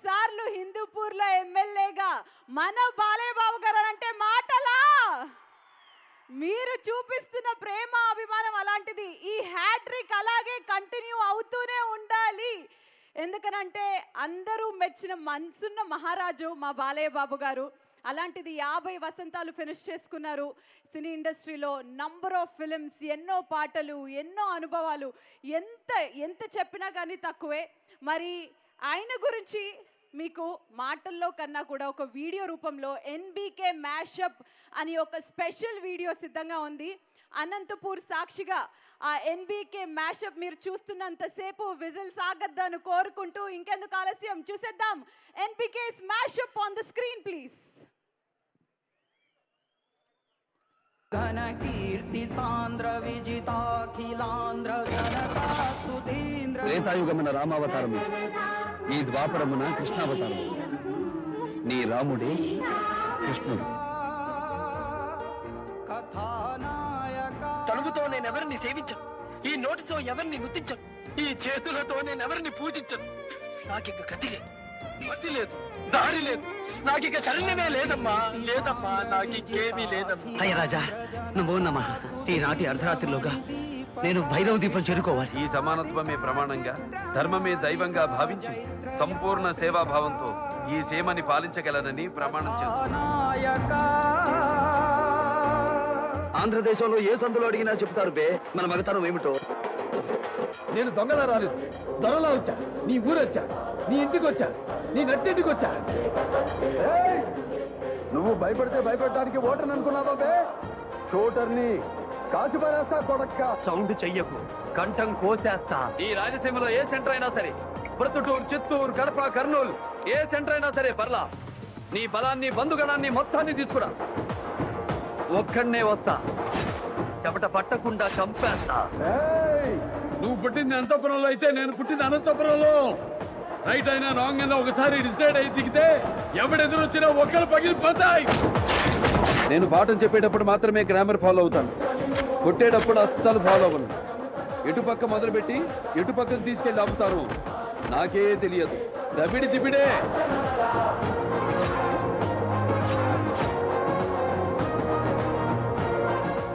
సార్లు హిందూపూర్లో ఎమ్మెల్యేగా మన బాలయ్య బాబు గారు అంటే మాటలా? మీరు చూపిస్తున్న ప్రేమ అభిమానం అలాంటిది. ఈ హ్యాట్రిక్ అలాగే కంటిన్యూ అవుతూనే ఉండాలి. ఎందుకనంటే అందరూ మెచ్చిన మనసున్న మహారాజు మా బాలయ్య బాబు గారు. అలాంటిది 50 వసంతాలు ఫినిష్ చేసుకున్నారు. సినీ ఇండస్ట్రీలో నంబర్ ఆఫ్ ఫిలిమ్స్, ఎన్నో పాటలు, ఎన్నో అనుభవాలు. ఎంత ఎంత చెప్పినా కానీ తక్కువే. మరి ఆయన గురించి మీకు మాటల్లో కన్నా కూడా ఒక వీడియో రూపంలో ఎన్బీకే మ్యాషప్ అని ఒక స్పెషల్ వీడియో సిద్ధంగా ఉంది. అనంతపూర్ సాక్షిగా ఆ ఎన్బీకే మ్యాషప్ మీరు చూస్తున్నంతసేపు విజిల్స్ ఆగద్దని కోరుకుంటూ ఇంకెందుకు ఆలస్యం చూసేద్దాం. NBK's mashup on the screen please. ఘన కీర్తి సాంద్ర విజితాఖిలాంధ్ర జనతా సుధీంద్ర త్రేతాయుగమున రామావతారము, ఈ ద్వాపరమున కృష్ణావతారము. నీ రాముడే కృష్ణుడు. కథానాయక తలుపుతో నేనెవరిని సేవించను, ఈ నోటితో ఎవరిని ముద్దించను, ఈ చేతులతో నేనెవరిని పూజించను. నాకిక గతి లేదు, మతి లేదు, దారి లేదు, నాకిక శరణ్యమే లేదమ్మా, లేదమ్మా, నాకికేమీ లేదమ్మా. అయ్య రాజా, నువ్వు నమ ఈనాటి అర్ధరాత్రిలోగా నేను భైరవ దీపం చేరుకోవాలి. ఈ సమానత్వమే ప్రమాణంగా, ధర్మమే దైవంగా భావించి సంపూర్ణ సేవాభావంతో ఈ సేమని పాలించగలనని ప్రమాణం చేస్తున్నాను. ఆంధ్రదేశంలో ఏ సందులో అడిగినా చెప్తారు బే మన మగతనం ఏమిటో. నేను దొంగలా రాలేదు, దొరలా వచ్చా. నీ ఊరొచ్చా, నీ ఇంటికి వచ్చా, నీ నట్టింటికి వచ్చా. నువ్వు భయపడితే భయపెట్టడానికి ఓటర్ని అనుకున్నావా బే? షూటర్ని కాల్చి పారేస్తా కొడక్క. సౌండ్ చెయ్యకు, కంఠం కోసేస్తా. ఈ రాజసీమలో ఏ సెంటర్ అయినా సరే, ప్రొద్దుటూరు, చిత్తూరు, కడప, కర్నూలు, ఏ సెంటర్ అయినా సరే పర్లా. నీ బలాన్ని, బంధుగణాన్ని మొత్తాన్ని తీసుకురా. ఒక్కడనే వస్తా, చెమట పట్టకుండా చంపేస్తా. నువ్వు పుట్టింది అంతపురంలో అయితే నేను పుట్టింది అనంతపురంలో. రైట్ అయినా రాంగ్ అయినా ఒకసారి డిసైడ్ అయి దిగితే ఎవడెదురొచ్చినా ఒక్కరు పగిలిపోతాయి. నేను పాఠం చెప్పేటప్పుడు మాత్రమే గ్రామర్ ఫాలో అవుతాను, కొట్టేటప్పుడు అస్సలు ఫాలో అవ్వను. ఎటుపక్క మొదలుపెట్టి ఎటుపక్కకు తీసుకెళ్ళి ఆపుతాను నాకే తెలియదు. దబిడి దిబిడే.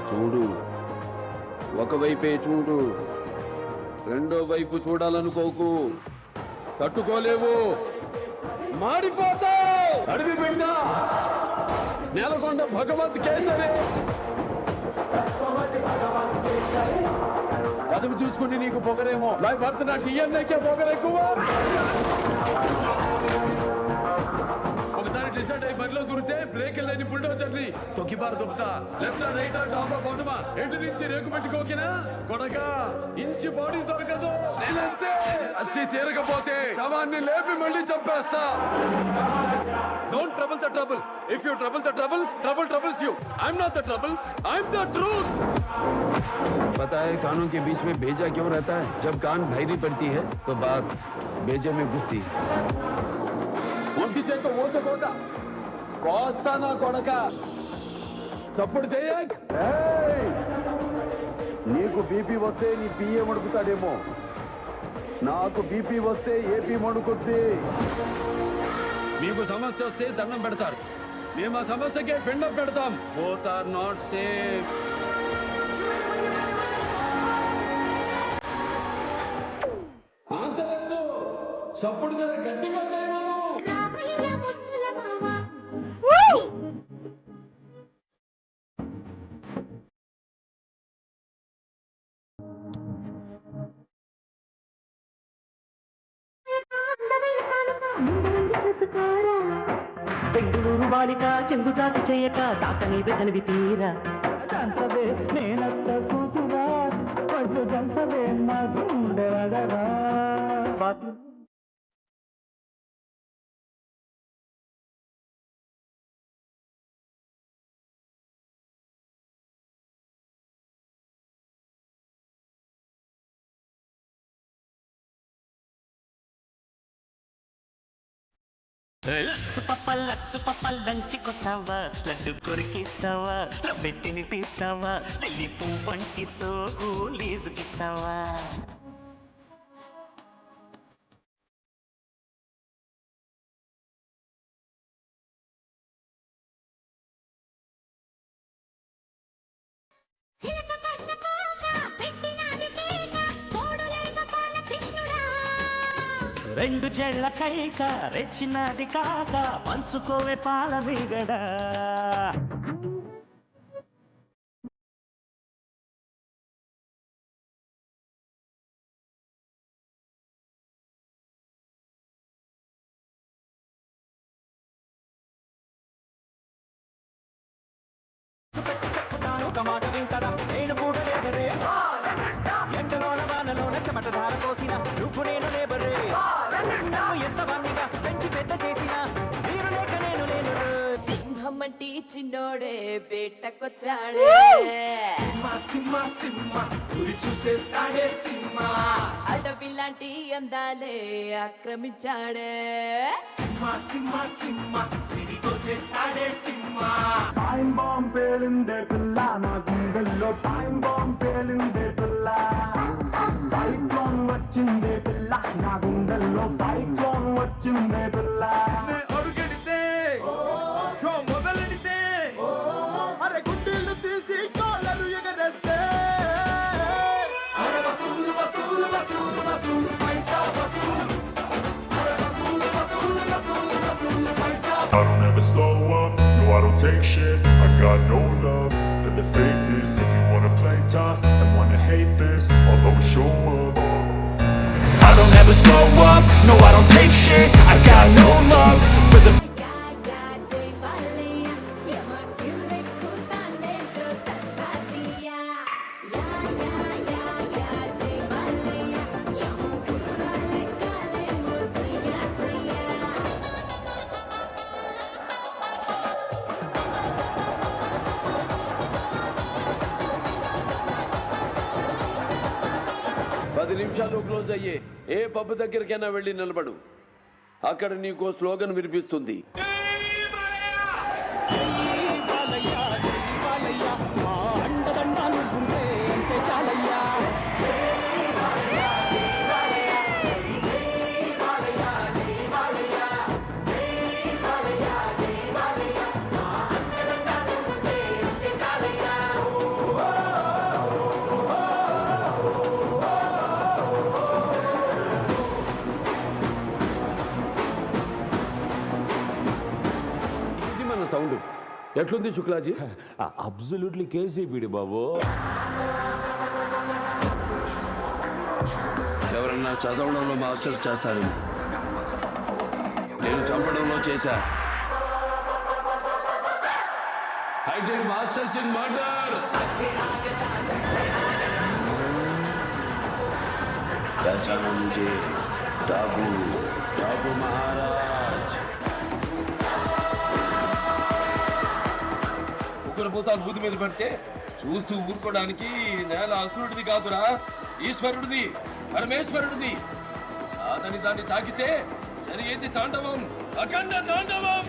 చూడు, ఒకవైపే చూడు, రెండో వైపు చూడాలనుకోకు. తట్టుకోలేవు, మాడిపోతావు. అడవి బిడ్డ, నేలకొండ భగవత్ కేసరి. అదుపు చూసుకుని నీకు పొగరేమో, భర్త నా టీఎన్ఏకే పొగరెక్కువ. ఒకసారి డిసైడ్ అయ్యి బరిలో దూరితే బ్రేక్ లేని బుల్డోజర్ని తొక్కిబారు దొబ్బుతా. లెఫ్ట్ రైట్ టాప్ ఆఫ్ బాటమా, ఎటు నుంచి రేకు పెట్టుకోకినా కొడక ఇంచి బాడీ దొరకదు. నేనంటే అచ్చి తీరకపోతే శవాన్ని లేపి మళ్ళీ చంపేస్తా. Don't trouble the trouble. If you trouble the trouble, trouble troubles you. I'm not the trouble, I'm the truth. पता है कानों के बीच में भेजा क्यों रहता है? जब कान भैरी पड़ती है तो बात भेजे में घुसती है. ఒంటి చేత ఓచకోట కోస్తానా కొడక. చప్పుడు చెయ్య. నీకు బీపీ వస్తే నీ పిఏ మడుకుతాడేమో, నాకు బీపీ వస్తే ఏపీ మడుకుద్ది. మీకు సమస్య వస్తే దండం పెడతారు, మేము ఆ సమస్యకే పిండం పెడతాం. Both are not safe. చప్పుడు గట్టిగా చేయమను. బెంగళూరు బాలిక చెంగు చాటు చేయక తాకని వెతనివి తీరా నేనత్త కూతురా పట్టు దంచవే నా గుండె లక్సు లంచి కొట్టావా, లడ్డు కొరికిస్తావా, పెట్టిని తీస్తావా, లిల్లీ పువ్వు వంటి సోగు లీజుకిస్తావా. రెండు జళ్ళ కైక రెచ్చినది కాక పంచుకోవే పాల మీగడ ఒక మాట వింటరా నేను కూడా లేబరే ఎండలోన వానలోన చెమట ధార కోసిన నువ్వు నేను లేబరే నన్ను ఎంత మందిగా పెంచి పెద్ద చేసిన మీరు లేక నేను లేను సింహమట్టి చిన్నోడే బేటకొచ్చాడే అడవిలాంటి అందాలే ఆక్రమించాడే టైం బాంబ్ పేలిందే పిల్ల నా గుండెల్లో టైం బాంబ్ పేలిందే పిల్ల సైక్లోన్ వచ్చిందే పిల్ల నా గుండెల్లో సైక్లోన్ వచ్చిందే పిల్ల అడుగెడితే షో మొదలెడితే అరే గుండెలు తీసి కాళ్ళను ఎగరేస్తే అరే వసూలు వసూలు వసూలు వసూలు పైసా వసూలు అరే వసూలు వసూలు వసూలు వసూలు పైసా I don't ever slow up, no I don't take shit. I got no love for the fakeness. If you wanna play tough and wanna hate this, I'll always show up. I don't ever slow up, no I don't take shit. I got no love for the పది నిమిషాలు close అయ్యే ఏ pub దగ్గరికైనా వెళ్ళి నిలబడు. అక్కడ నీకో slogan వినిపిస్తుంది. ఇది మన సౌండ్. ఎట్లుంది శుక్లాజీ? అబ్సల్యూట్లీ కేసీపీడి బాబు. ఎవరన్నా చదవడంలో మాస్టర్స్ చేస్తారు, నేను చంపడంలో చేశా. Hi-tech masters in murders. पहचाना मुझे, टाबू टाबू महाराज. ఉగ్రపోతాలు బుద్ధి మీద పడితే చూస్తూ ఊరుకోవడానికి నేల అసురుడిది కాదురా, ఈశ్వరుడిది, పరమేశ్వరుడిది. అతని దాన్ని తాకితే జరిగేది తాండవం, అఖండ తాండవం.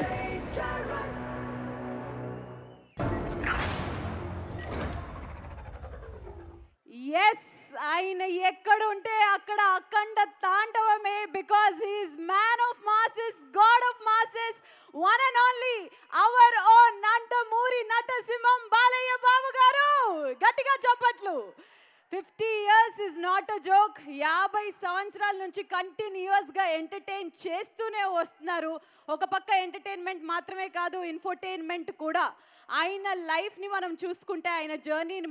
ఎస్, ఆయన ఎక్కడ ఉంటే అక్కడ అఖండ తాండవమే. Because he's man of masses, god of masses, one and only our own Nandamuri నటసింహం బాలయ్య బాబు గారు. గట్టిగా చప్పట్లు. 50 years is not a joke. 50 సంవత్సరాల నుంచి కంటిన్యూస్గా ఎంటర్టైన్ చేస్తూనే వస్తున్నారు. ఒక పక్క ఎంటర్టైన్మెంట్ మాత్రమే కాదు, ఇన్ఫోటైన్మెంట్ కూడా. ఆయన లైఫ్ని మనం చూసుకుంటే, ఆయన జర్నీని